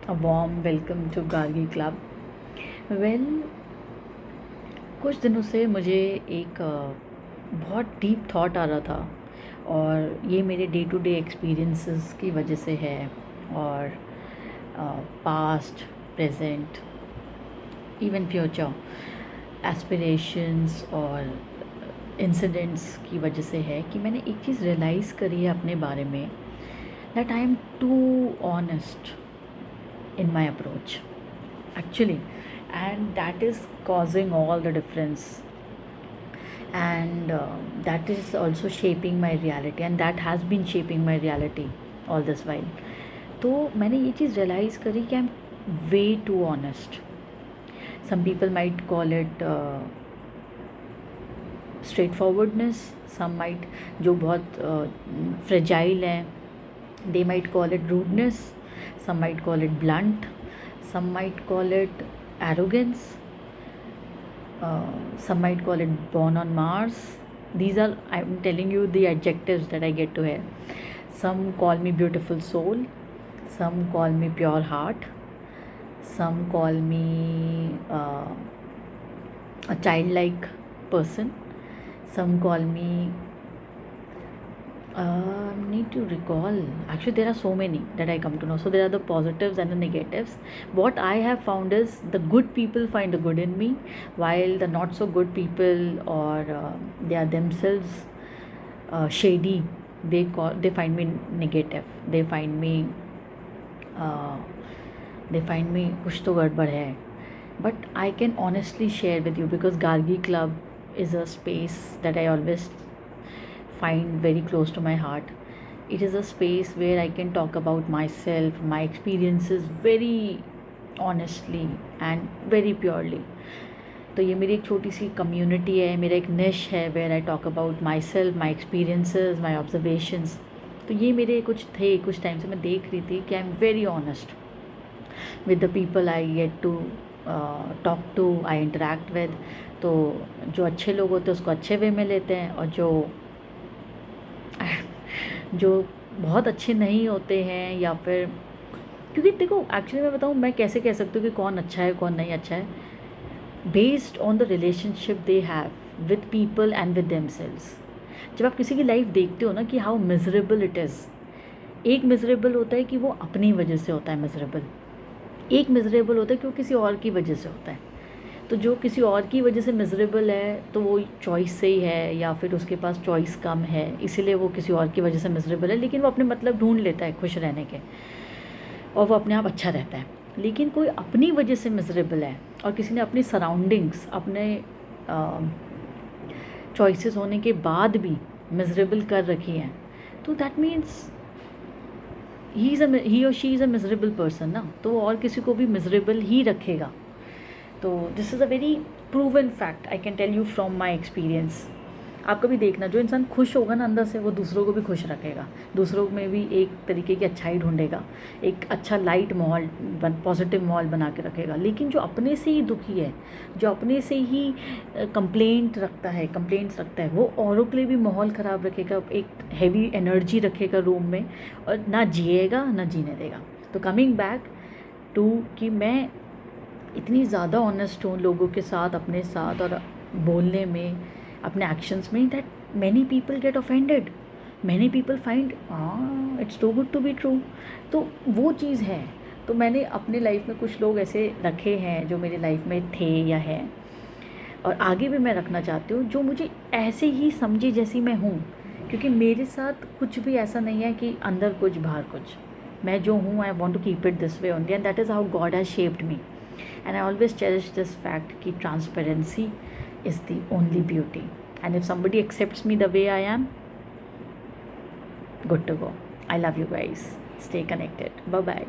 A warm welcome to Gargi club. Well कुछ दिनों से मुझे एक बहुत डीप थॉट आ रहा था, और ये मेरे डे टू डे एक्सपीरियंसेस की वजह से है, और past, present, even future aspirations और इंसिडेंट्स की वजह से है कि मैंने एक चीज़ रियलाइज़ करी है अपने बारे में, that I am too honest in my approach actually, and that is causing all the difference, and that is also shaping my reality, and that has been shaping my reality all this while. तो मैंने ये चीज़ realise करी कि I am way too honest. Some people might call it straightforwardness, some might, जो बहुत fragile हैं, they might call it rudeness, some might call it blunt, some might call it arrogance, some might call it born on Mars. These are, I'm telling you, the adjectives that I get to hear. Some call me beautiful soul, some call me pure heart, some call me a childlike person, some call me need to recall. Actually, there are so many that I come to know. So there are the positives and the negatives. What I have found is the good people find the good in me, while the not so good people, or they are themselves shady, they find me negative. They find me कुछ तो गड़बड़ है. But I can honestly share with you, because Gargi Club is a space that I always find very close to my heart. It is a space where I can talk about myself, my experiences very honestly and very purely. तो ये मेरी एक छोटी सी community है, मेरा एक niche है, where I talk about myself, my experiences, my observations. तो ये मेरे कुछ टाइम से मैं देख रही थी कि I am very honest with the people I get to talk to, I interact with. तो जो अच्छे लोग होते हैं उसको अच्छे वे में लेते हैं, और जो बहुत अच्छे नहीं होते हैं, या फिर, क्योंकि देखो एक्चुअली मैं बताऊँ, मैं कैसे कह सकती हूँ कि कौन अच्छा है कौन नहीं अच्छा है, based on the relationship they have with people and with themselves. जब आप किसी की लाइफ देखते हो ना कि हाउ मिजरेबल इट इज़, एक मिजरेबल होता है कि वो अपनी वजह से होता है मिजरेबल, एक मिजरेबल होता है कि वो किसी और की वजह से होता है. तो जो किसी और की वजह से मिजरेबल है, तो वो चॉइस से ही है, या फिर उसके पास चॉइस कम है, इसीलिए वो किसी और की वजह से मिजरेबल है. लेकिन वो अपने मतलब ढूंढ लेता है खुश रहने के, और वो अपने आप अच्छा रहता है. लेकिन कोई अपनी वजह से मिजरेबल है, और किसी ने अपनी सराउंडिंग्स, अपने चॉइसेस होने के बाद भी मिजरेबल कर रखी हैं, तो दैट मीन्स ही और she is a miserable person ना. तो वो और किसी को भी मिजरेबल ही रखेगा. तो this is a very proven fact, I can tell you from my experience. आप कभी देखना, जो इंसान खुश होगा ना अंदर से, वो दूसरों को भी खुश रखेगा, दूसरों में भी एक तरीके की अच्छाई ढूंढेगा, एक अच्छा लाइट माहौल, पॉजिटिव माहौल बना के रखेगा. लेकिन जो अपने से ही दुखी है, जो अपने से ही कंप्लेंट्स रखता है, वो औरों के लिए भी माहौल ख़राब रखेगा, एक हैवी एनर्जी रखेगा रूम में, और ना जिएगा ना जीने देगा. तो कमिंग बैक टू, कि मैं इतनी ज़्यादा ऑनेस्ट हूँ लोगों के साथ, अपने साथ, और बोलने में, अपने एक्शंस में, that many people get offended, many people find its too good to be true. तो वो चीज़ है. तो मैंने अपने लाइफ में कुछ लोग ऐसे रखे हैं जो मेरी लाइफ में थे या हैं, और आगे भी मैं रखना चाहती हूँ, जो मुझे ऐसे ही समझे जैसी मैं हूँ. क्योंकि मेरे साथ कुछ भी ऐसा नहीं है कि अंदर कुछ बाहर कुछ. मैं जो हूँ, I want to keep it this way only, and that is how God has shaped me. And I always cherish this fact कि transparency is the only beauty, and if somebody accepts me the way I am, good to go. I love you guys. Stay connected. Bye bye.